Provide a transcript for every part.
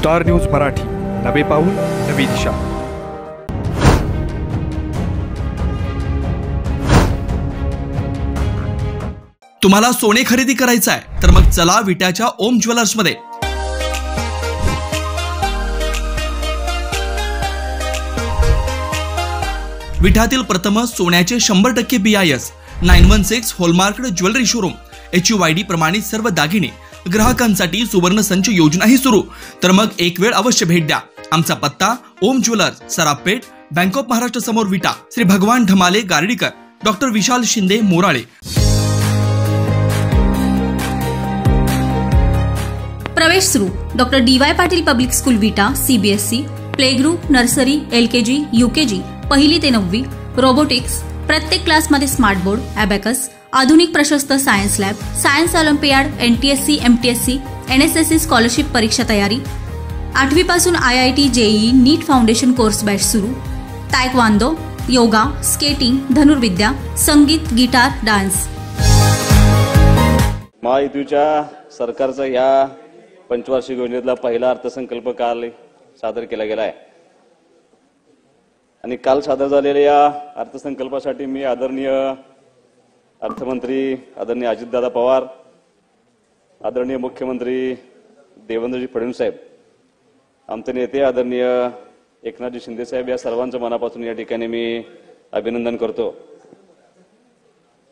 Star news Marathi, नवे पाऊल नवी दिशा। तुम्हाला सोने खरेदी करायचं आहे तर मग चला विट्याच्या ओम ज्वेलर्स मध्ये। विट्यातील प्रथम सोन्याचे 100% BIS 916 हॉलमार्क्ड ज्वेलरी शोरूम, HUID प्रमाणित सर्व दागिने, ग्राहकांसाठी सुवर्ण संच योजनाही सुरू। तर मग एक वेळ अवश्य भेट द्या। आमचा पत्ता ओम ज्वेलर्स, सराफपेठ, बँक ऑफ महाराष्ट्र समोर विटा, श्री भगवान ढमाले गार्डीकर, डॉक्टर विशाल शिंदे मोराळे। प्रवेश सुरू doctor DY Patil public school विटा, CBSE, play group, nursery, LKG, UKG, पहिली ते 9वी, रोबोटिक्स, प्रत्येक क्लासमध्ये स्मार्ट बोर्ड, अबॅकस, आधुनिक प्रशस्त science lab, science Olympiad, NTSC, MTSC, NSSC scholarship परीक्षा तयारी, 8वी पासून IIT, JEE, नीट फाउंडेशन कोर्स बॅच सुरू, तायक्वांदो, योगा, स्केटिंग, धनुर्विद्या, संगीत, गिटार, डान्स। महायुतीच्या सरकारचा या पंचवार्षिक योजनेतला पहिला अर्थसंकल्प काल सादर केला गेला आहे आणि काल सादर झालेल्या या अर्थसंकल्पासाठी मी आदरणीय अर्थमंत्री आदरणीय अजितदादा पवार, आदरणीय मुख्यमंत्री देवेंद्रजी फडणवीस साहेब, आमचे नेते आदरणीय एकनाथजी शिंदे साहेब, या सर्वांचं मनापासून या ठिकाणी मी अभिनंदन करतो।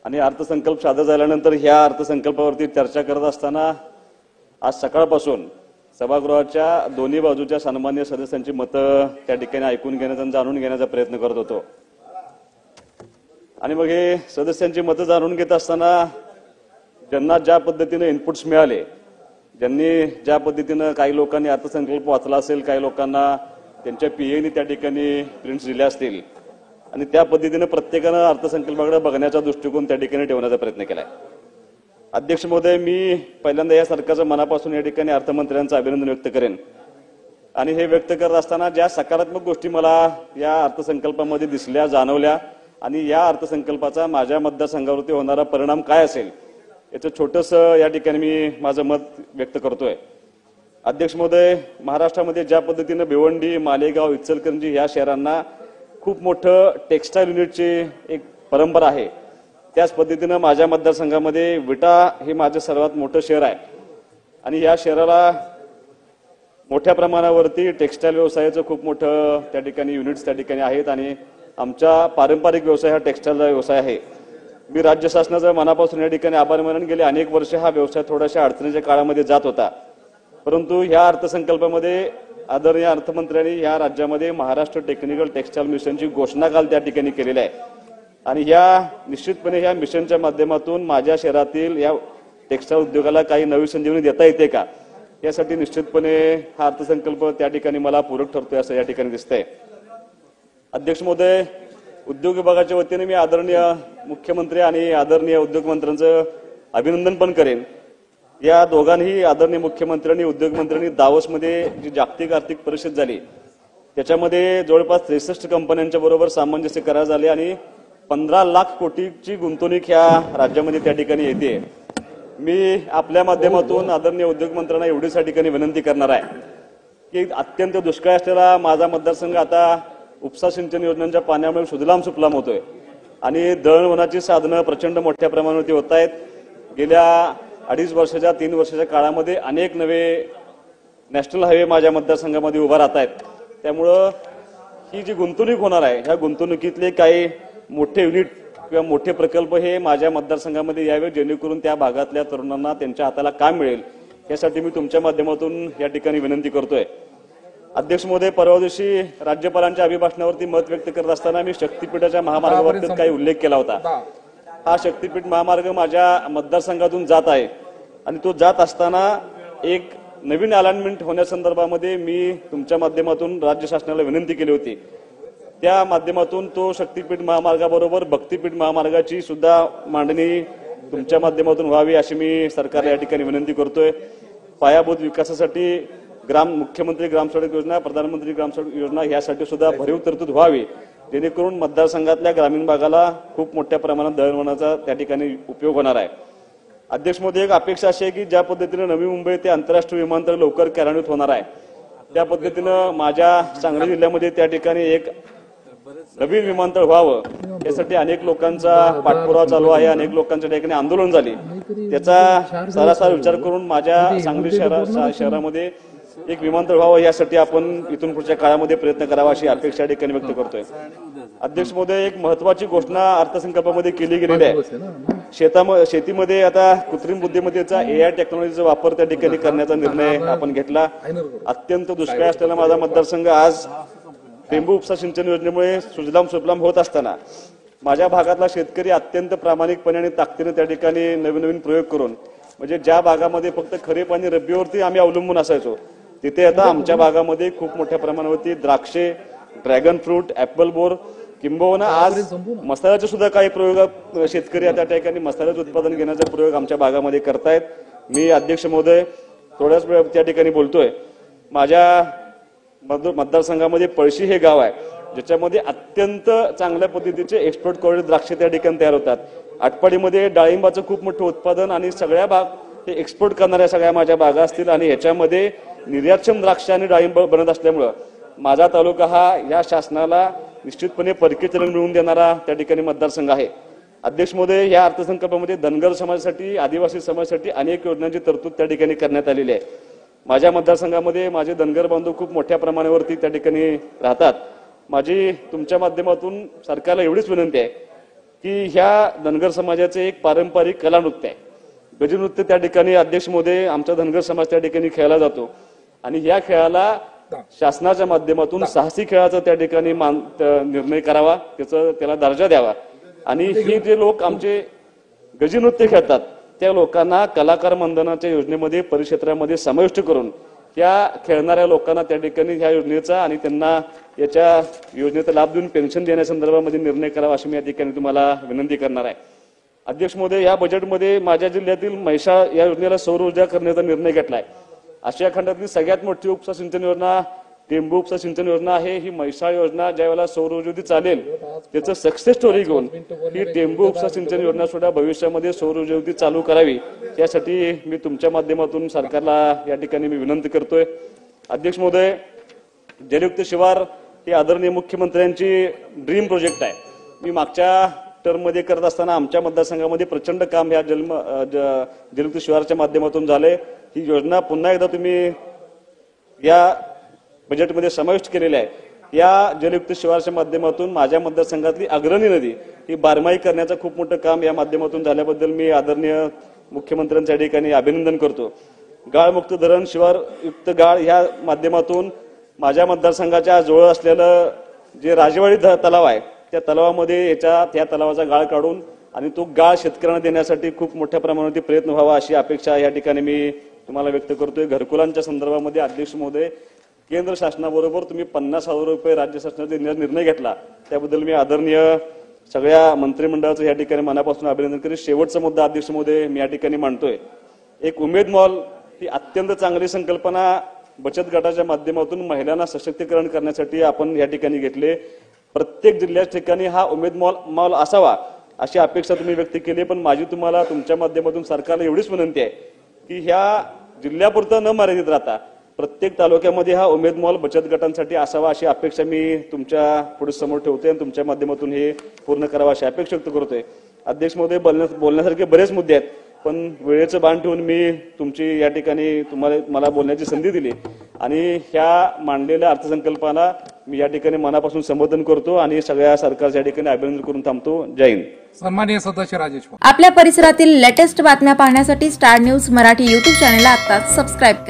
आणि अर्थसंकल्प सादर झाल्यानंतर ह्या अर्थसंकल्पावरती चर्चा करत असताना आज सकाळपासून सभागृहाच्या दोन्ही बाजूच्या सन्माननीय सदस्यांची मतं त्या ठिकाणी ऐकून घेण्याचा आणि जाणून घेण्याचा प्रयत्न करत होतो। आणि मग हे सदस्यांची मतं जाणून घेत असताना ज्यांना ज्या पद्धतीने इनपुट्स मिळाले, ज्यांनी ज्या पद्धतीने काही लोकांनी अर्थसंकल्प वाचला असेल, काही लोकांना त्यांच्या PAने त्या ठिकाणी प्रिंट्स दिल्या असतील आणि त्या पद्धतीने प्रत्येकानं अर्थसंकल्पाकडे बघण्याचा दृष्टिकोन त्या ठिकाणी ठेवण्याचा प्रयत्न केलाय। अध्यक्ष महोदय, मी पहिल्यांदा या सरकारच्या मनापासून या ठिकाणी अर्थमंत्र्यांचं अभिनंदन व्यक्त करेन आणि हे व्यक्त करत असताना ज्या सकारात्मक गोष्टी मला या अर्थसंकल्पामध्ये दिसल्या, जाणवल्या आणि या अर्थसंकल्पाचा माझ्या मतदारसंघावरती होणारा परिणाम काय असेल याचं छोटंसं या ठिकाणी मी माझं मत व्यक्त करतोय। अध्यक्ष महोदय, महाराष्ट्रामध्ये ज्या पद्धतीने भिवंडी, मालेगाव, इचलकरंजी या शहरांना खूप मोठं टेक्स्टाईल युनिटची एक परंपरा आहे, त्याच पद्धतीनं माझ्या मतदारसंघामध्ये विटा हे माझं सर्वात मोठं शहर आहे आणि या शहराला मोठ्या प्रमाणावरती टेक्स्टाईल व्यवसायाचं खूप मोठं त्या ठिकाणी युनिट्स त्या ठिकाणी आहेत आणि आमचा पारंपरिक व्यवसाय हा टेक्स्टाईलचा व्यवसाय आहे। मी राज्य शासनाचा मनापासून या ठिकाणी आभार मानून गेले अनेक वर्ष हा व्यवसाय थोड्याशा अडचणीच्या काळामध्ये जात होता, परंतु ह्या अर्थसंकल्पामध्ये आदरणीय अर्थमंत्र्यांनी या राज्यामध्ये महाराष्ट्र टेक्निकल टेक्स्टाईल मिशनची घोषणा काल त्या ठिकाणी केलेली आहे आणि या निश्चितपणे ह्या मिशनच्या माध्यमातून माझ्या शहरातील या टेक्स्टाईल उद्योगाला काही नवी संजीवनी देता येते का, यासाठी निश्चितपणे हा अर्थसंकल्प त्या ठिकाणी मला पूरक ठरतोय असं या ठिकाणी दिसतंय। अध्यक्ष महोदय, उद्योग विभागाच्या वतीने मी आदरणीय मुख्यमंत्री आणि आदरणीय उद्योग मंत्र्यांचं अभिनंदन पण करेन। या दोघांनी आदरणीय मुख्यमंत्र्यांनी उद्योग मंत्र्यांनी दावोसमध्ये जी जागतिक आर्थिक परिषद झाली त्याच्यामध्ये जवळपास 63 कंपन्यांच्या बरोबर सामंजस्य करार झाले आणि 15 लाख कोटीची गुंतवणूक ह्या राज्यामध्ये त्या ठिकाणी येते। मी आपल्या माध्यमातून आदरणीय उद्योग मंत्र्यांना एवढीच या ठिकाणी विनंती करणार आहे की अत्यंत दुष्काळ असलेला माझा मतदारसंघ आता उपसा सिंचन योजनांच्या पाण्यामुळे सुजलाम सुफलाम होतोय आणि दळणवळणाची साधनं प्रचंड मोठ्या प्रमाणावरती होत आहेत। गेल्या 2.5 वर्षाच्या 3 वर्षाच्या काळामध्ये अनेक नवे नॅशनल हायवे माझ्या मतदारसंघामध्ये उभा राहत आहेत, त्यामुळं ही जी गुंतवणूक होणार आहे ह्या गुंतवणुकीतले काही मोठे युनिट किंवा मोठे प्रकल्प हे माझ्या मतदारसंघामध्ये यावे जेणेकरून त्या भागातल्या तरुणांना त्यांच्या हाताला काम मिळेल, यासाठी मी तुमच्या माध्यमातून या ठिकाणी विनंती करतोय। अध्यक्ष महोदय, परवा दिवशी राज्यपालांच्या अभिभाषणावरती मत व्यक्त करत असताना मी शक्तीपीठाच्या महामार्गाबाबतीत काही उल्लेख केला होता। हा शक्तीपीठ महामार्ग माझ्या मतदारसंघातून जात आहे आणि तो जात असताना एक नवीन अलाइनमेंट होण्यासंदर्भामध्ये मी तुमच्या माध्यमातून राज्य शासनाला विनंती केली होती। त्या माध्यमातून तो शक्तीपीठ महामार्गाबरोबर भक्तीपीठ महामार्गाची सुद्धा मांडणी तुमच्या माध्यमातून व्हावी अशी मी सरकारला या ठिकाणी विनंती करतोय। पायाभूत विकासासाठी मुख्यमंत्री ग्रामसडक योजना, प्रधानमंत्री ग्रामसडक योजना यासाठी सुद्धा भरीव तरतूद व्हावी जेणेकरून मतदारसंघातल्या ग्रामीण भागाला खूप मोठ्या प्रमाणात दळणवळणाचा त्या ठिकाणी उपयोग होणार आहे। अध्यक्ष महोदय, एक अपेक्षा अशी आहे की ज्या पद्धतीने नवी मुंबई ते आंतरराष्ट्रीय विमानतळ लवकर कार्यान्वित होणार आहे त्या पद्धतीनं माझ्या सांगली जिल्ह्यामध्ये त्या ठिकाणी एक नवीन विमानतळ व्हावं यासाठी अनेक लोकांचा पाठपुरावा चालू आहे, अनेक लोकांच्या ठिकाणी आंदोलन झाली. त्याचा सारासार विचार करून माझ्या सांगली शहरामध्ये एक विमानतळ व्हावं यासाठी आपण इथून पुढच्या काळामध्ये प्रयत्न करावा अशी अपेक्षा ठिकाणी व्यक्त करतोय. अध्यक्ष महोदय, एक महत्वाची घोषणा अर्थसंकल्पामध्ये केली गेलेली आहे. शेतीमध्ये आता कृत्रिम बुद्धिमत्तेचा AI टेक्नॉलॉजीचा वापर त्या ठिकाणी करण्याचा निर्णय आपण घेतला. अत्यंत दुष्काळ असलेला माझा मतदारसंघ आज टेंबू उपसा सिंचन योजनेमुळे सुजलाम सुफलाम होत असताना माझ्या भागातला शेतकरी अत्यंत प्रामाणिकपणे आणि ताकदीने त्या ठिकाणी नवीन नवीन प्रयोग करून, म्हणजे ज्या भागामध्ये फक्त खरीप आणि रब्बीवरती आम्ही अवलंबून असायचो तिथे आता आमच्या भागामध्ये खूप मोठ्या प्रमाणावरती द्राक्षे, ड्रॅगन फ्रूट, ऍपल बोर, किंबहुना आज मसाल्याचे सुद्धा काही प्रयोग शेतकरी त्या ठिकाणी मसाल्याचं उत्पादन घेण्याचा प्रयोग आमच्या भागामध्ये करतायत. मी अध्यक्ष महोदय थोड्याच वेळ त्या ठिकाणी बोलतोय. माझ्या मतदारसंघामध्ये पळशी हे गाव आहे ज्याच्यामध्ये अत्यंत चांगल्या पद्धतीचे एक्सपोर्ट क्वालिटी द्राक्षे त्या ठिकाणी तयार होतात. आटपाडीमध्ये डाळिंबाचं खूप मोठं उत्पादन आणि सगळ्या भाग हे एक्सपोर्ट करणाऱ्या सगळ्या माझ्या बागा असतील आणि ह्याच्यामध्ये निर्यातक्षम द्राक्ष आणि डाळिंब बनत असल्यामुळं माझा तालुका हा या शासनाला निश्चितपणे परकीय चलन मिळवून देणारा त्या ठिकाणी मतदारसंघ आहे. अध्यक्ष महोदय, या अर्थसंकल्पामध्ये धनगर समाजासाठी, आदिवासी समाजासाठी अनेक योजनांची तरतूद त्या ठिकाणी करण्यात आलेली आहे. माझ्या मतदारसंघामध्ये माझे धनगर बांधव खूप मोठ्या प्रमाणावरती त्या ठिकाणी राहतात. माझी तुमच्या माध्यमातून सरकारला एवढीच विनंती आहे की ह्या धनगर समाजाचे एक पारंपरिक कला नृत्य आहे, गजी नृत्य त्या ठिकाणी अध्यक्ष महोदय आमचा धनगर समाज त्या ठिकाणी खेळला जातो आणि या खेळाला शासनाच्या माध्यमातून साहसी खेळाचा त्या ठिकाणी निर्णय करावा, त्याला दर्जा द्यावा आणि हे जे लोक आमचे गजी नृत्य खेळतात त्या लोकांना कलाकार मानधनाच्या योजनेमध्ये परिक्षेत्रामध्ये समाविष्ट करून त्या खेळणाऱ्या लोकांना त्या ठिकाणी ह्या योजनेचा आणि त्यांना याच्या योजनेचा लाभ देऊन पेन्शन देण्यासंदर्भामध्ये निर्णय करावा अशी मी या ठिकाणी तुम्हाला विनंती करणार आहे. अध्यक्ष महोदय, या बजेटमध्ये माझ्या जिल्ह्यातील म्हैसाळ या योजनेला सौर ऊर्जा करण्याचा निर्णय घेतलाय. आशिया खंडातली सगळ्यात मोठी उपसा सिंचन योजना टेंबू उपसा सिंचन योजना आहे. ही म्हैसाळ योजना ज्यावेळेला सौर ऊर्जेवरती चालेल त्याचं सक्सेस स्टोरी घेऊन ही टेंबू उपसा सिंचन योजना सुद्धा भविष्यामध्ये सौर ऊर्जेवरती चालू करावी यासाठी मी तुमच्या माध्यमातून सरकारला या ठिकाणी मी विनंती करतोय. अध्यक्ष महोदय, जलयुक्त शिवार ही आदरणीय मुख्यमंत्र्यांची ड्रीम प्रोजेक्ट आहे. मी मागच्या टर्म मध्ये करत असताना आमच्या मतदारसंघामध्ये प्रचंड काम या जलयुक्त शिवारच्या माध्यमातून झाले. ही योजना पुन्हा एकदा तुम्ही या बजेटमध्ये समाविष्ट केलेली आहे. या जलयुक्त शिवारच्या माध्यमातून माझ्या मतदारसंघातली अग्रणी नदी ही बारमाही करण्याचं खूप मोठं काम या माध्यमातून झाल्याबद्दल मी आदरणीय मुख्यमंत्र्यांच्या ठिकाणी अभिनंदन करतो. गाळमुक्त धरण, शिवारयुक्त गाळ या माध्यमातून माझ्या मतदारसंघाच्या जवळ असलेलं जे राजेवाडी तलाव आहे त्या तलावामध्ये त्या तलावाचा गाळ काढून आणि तो गाळ शेतकऱ्यांना देण्यासाठी खूप मोठ्या प्रमाणात प्रयत्न व्हावा अशी अपेक्षा या ठिकाणी मी तुम्हाला व्यक्त करतोय. घरकुलांच्या संदर्भामध्ये अध्यक्ष महोदय, केंद्र शासनाबरोबर तुम्ही 50,000 रुपये राज्य शासनाचा निर्णय घेतला त्याबद्दल मी आदरणीय सगळ्या मंत्रिमंडळाचं या ठिकाणी मनापासून अभिनंदन करेन. शेवटचा मुद्दा अध्यक्ष महोदय मी या ठिकाणी मांडतोय. एक उमेद मॉल ही अत्यंत चांगली संकल्पना बचत गटाच्या माध्यमातून महिलांना सशक्तीकरण करण्यासाठी आपण या ठिकाणी घेतले. प्रत्येक जिल्ह्याच्या ठिकाणी हा उमेद मॉल असावा अशी अपेक्षा तुम्ही व्यक्त केली. पण माझी तुम्हाला तुमच्या माध्यमातून सरकारला एवढीच विनंती आहे की ह्या जिल्ह्यापुरतं न मर्यादित राहता प्रत्येक तालुक्यामध्ये हा उमेद मॉल बचत गटांसाठी असावा अशी अपेक्षा मी तुमच्या पुढे समोर ठेवतोय आणि तुमच्या माध्यमातून हे पूर्ण करावं अशी अपेक्षा व्यक्त करतोय. अध्यक्ष महोदय, बोलण्यासारखे बरेच मुद्दे आहेत पण वेळेचं बाण ठेवून मी तुमची या ठिकाणी मला बोलण्याची संधी दिली आणि ह्या मांडलेल्या अर्थसंकल्पाला मी या ठिकाणी मनापासून संबोधन करतो आणि सगळ्या सरकारच्या या ठिकाणी अभिनंदन करून थांबतो. जय हिंद. सन्माननीय सदस्य राजेश, आपल्या परिसरातील लेटेस्ट बातम्या पाहण्यासाठी स्टार न्यूज मराठी YouTube चॅनलला आता सबस्क्राईब करा.